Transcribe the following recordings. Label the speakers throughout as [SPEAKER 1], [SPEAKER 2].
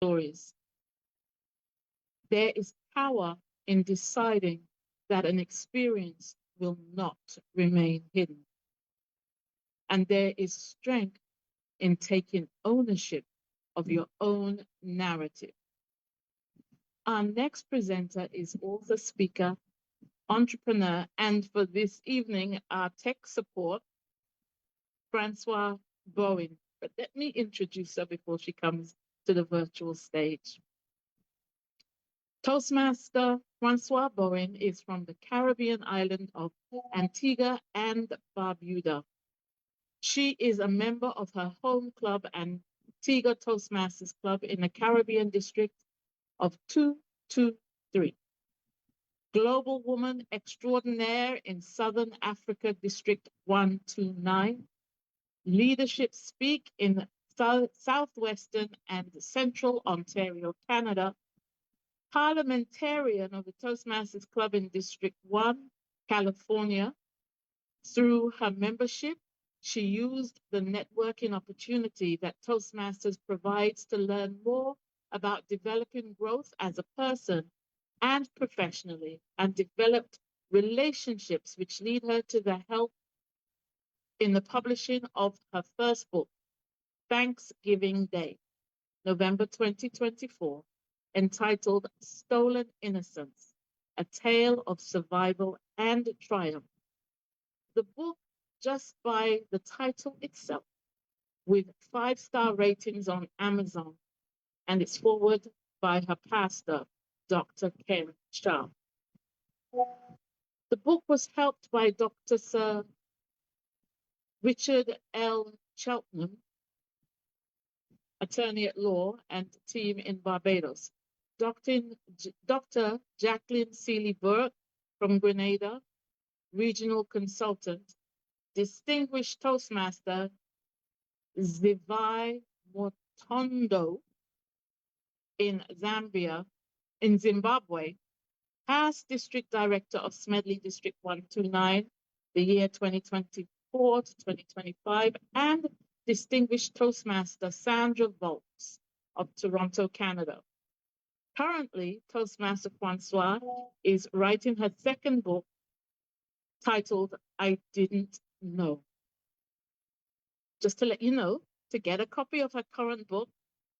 [SPEAKER 1] stories. There is power in deciding that an experience will not remain hidden. And there is strength in taking ownership of your own narrative. Our next presenter is author, speaker, entrepreneur, and for this evening, our tech support, Francoise Bowen. But let me introduce her before she comes to the virtual stage. Toastmaster Francoise Bowen is from the Caribbean island of Antigua and Barbuda. She is a member of her home club, Anguilla Toastmasters Club, in the Caribbean district of 223. Global Woman Extraordinaire in Southern Africa District 129. Leadership Speak in Southwestern and Central Ontario, Canada. Parliamentarian of the Toastmasters Club in District 1, California. Through her membership, she used the networking opportunity that Toastmasters provides to learn more about developing growth as a person and professionally, and developed relationships which lead her to the help in the publishing of her first book, Thanksgiving Day, November 2024, entitled Stolen Innocence, A Tale of Survival and Triumph. The book, just by the title itself, with 5-star ratings on Amazon, and it's forward by her pastor, Dr. Ken Shah. The book was helped by Dr. Sir Richard L. Cheltenham, attorney at law, and team in Barbados. Dr. Jacqueline Seeley Burke from Grenada, regional consultant. Distinguished Toastmaster Zivai Motondo in Zimbabwe, past district director of Smedley District 129, the year 2024 to 2025, and distinguished Toastmaster Sandra Volks of Toronto, Canada. Currently, Toastmaster Francoise is writing her second book titled I Didn't Know. Just to let you know, to get a copy of her current book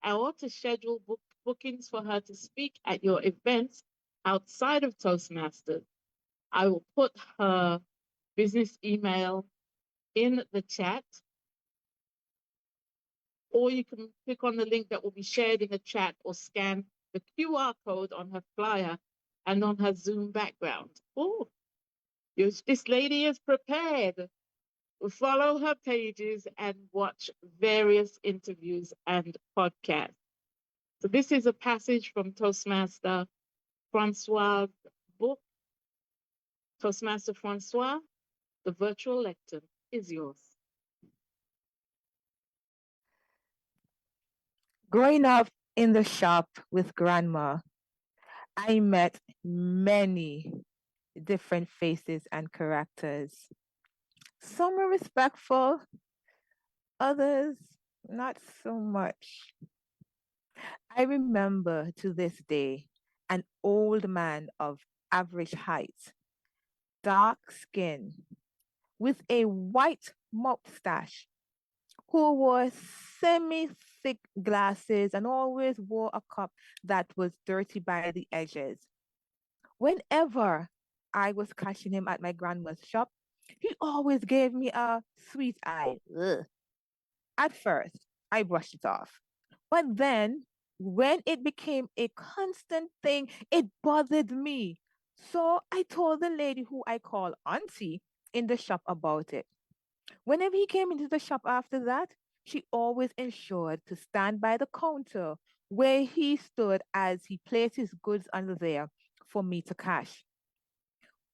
[SPEAKER 1] or to schedule bookings for her to speak at your events outside of Toastmasters, I will put her business email in the chat, or you can click on the link that will be shared in the chat or scan the QR code on her flyer and on her Zoom background. Oh, this lady is prepared. Follow her pages and watch various interviews and podcasts. So this is a passage from Toastmaster Francois' book. Toastmaster Francois, the virtual lectern is yours.
[SPEAKER 2] Growing up in the shop with grandma, I met many different faces and characters. Some were respectful, others not so much. I remember to this day an old man of average height, dark skin, with a white mustache, who wore semi-thick glasses and always wore a cup that was dirty by the edges. Whenever I was catching him at my grandma's shop, he always gave me a sweet eye. Ugh. At first, I brushed it off. But then, when it became a constant thing, it bothered me. So I told the lady who I call Auntie in the shop about it. Whenever he came into the shop after that, she always ensured to stand by the counter where he stood as he placed his goods under there for me to cash.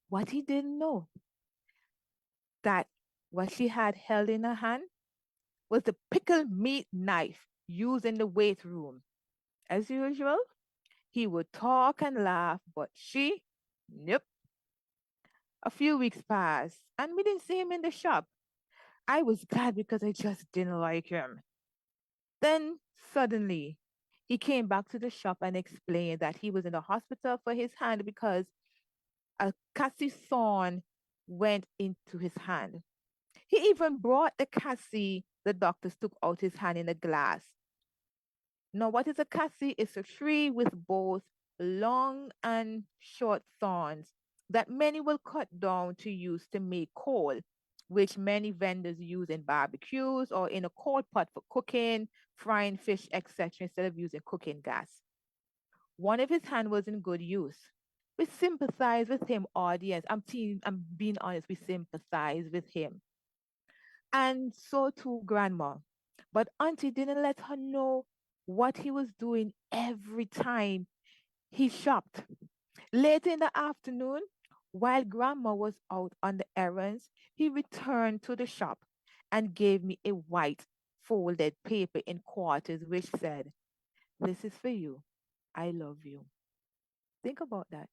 [SPEAKER 2] What he didn't know, that what she had held in her hand was the pickled meat knife used in the weight room. As usual, he would talk and laugh, but she, nope. A few weeks passed, and we didn't see him in the shop. I was glad because I just didn't like him. Then suddenly, He came back to the shop and explained that he was in the hospital for his hand because a cassie thorn went into his hand. He even brought the cassie the doctors took out his hand in a glass. Now, what is a cassie? It's a tree with both long and short thorns that many will cut down to use to make coal, which many vendors use in barbecues or in a coal pot for cooking, frying fish, etc., instead of using cooking gas. One of his hand was in good use. We sympathize with him, audience. I'm being honest, we sympathize with him. And so too grandma. But auntie didn't let her know what he was doing every time he shopped. Late in the afternoon, while grandma was out on the errands, he returned to the shop and gave me a white folded paper in quarters which said, "This is for you. I love you." Think about that.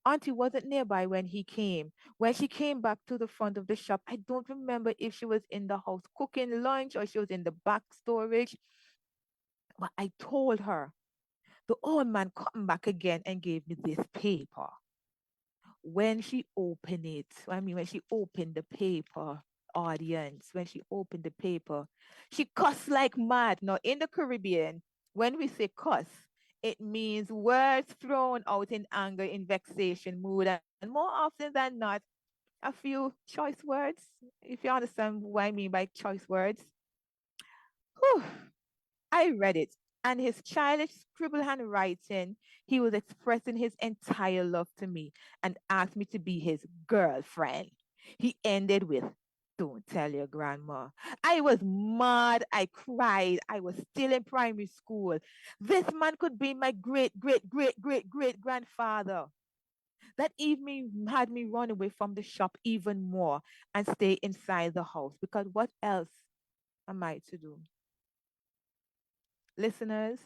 [SPEAKER 2] Auntie wasn't nearby when he came. When she came back to the front of the shop, I don't remember if she was in the house cooking lunch or she was in the back storage. But I told her, the old man come back again and gave me this paper. When she opened it, when she opened the paper, audience, when she opened the paper, she cussed like mad. Now, in the Caribbean, when we say cuss, it means words thrown out in anger, in vexation, mood, and more often than not, a few choice words. If you understand what I mean by choice words. Whew. I read it, and his childish scribble handwriting, he was expressing his entire love to me and asked me to be his girlfriend. He ended with, "Don't tell your grandma." I was mad. I cried. I was still in primary school. This man could be my great, great, great, great, great grandfather. That evening had me run away from the shop even more and stay inside the house because what else am I to do? Listeners,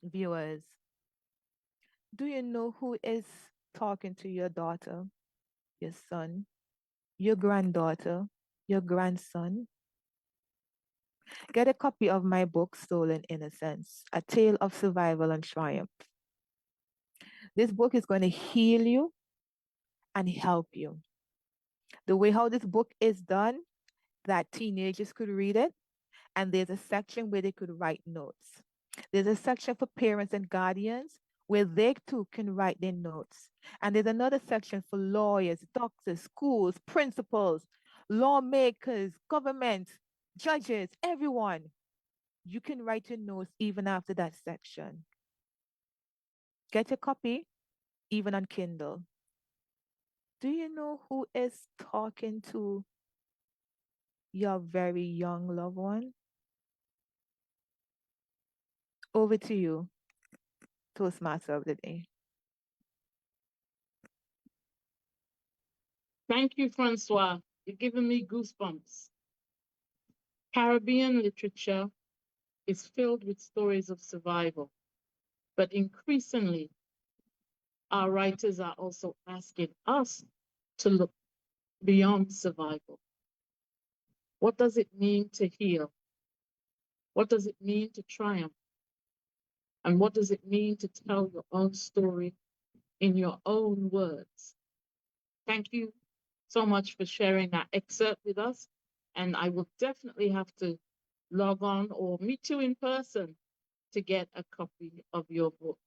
[SPEAKER 2] viewers, do you know who is talking to your daughter, your son, your granddaughter, your grandson? Get a copy of my book, Stolen Innocence, A Tale of Survival and Triumph. This book is going to heal you and help you. The way how this book is done, that teenagers could read it, and there's a section where they could write notes. There's a section for parents and guardians where they too can write their notes. And there's another section for lawyers, doctors, schools, principals, lawmakers, government, judges, everyone. You can write your notes even after that section. Get a copy, even on Kindle. Do you know who is talking to your very young loved one? Over to you, Toastmaster of the day.
[SPEAKER 1] Thank you, Francois. You're giving me goosebumps. Caribbean literature is filled with stories of survival, but increasingly, our writers are also asking us to look beyond survival. What does it mean to heal? What does it mean to triumph? And what does it mean to tell your own story in your own words? Thank you so much for sharing that excerpt with us. And I will definitely have to log on or meet you in person to get a copy of your book.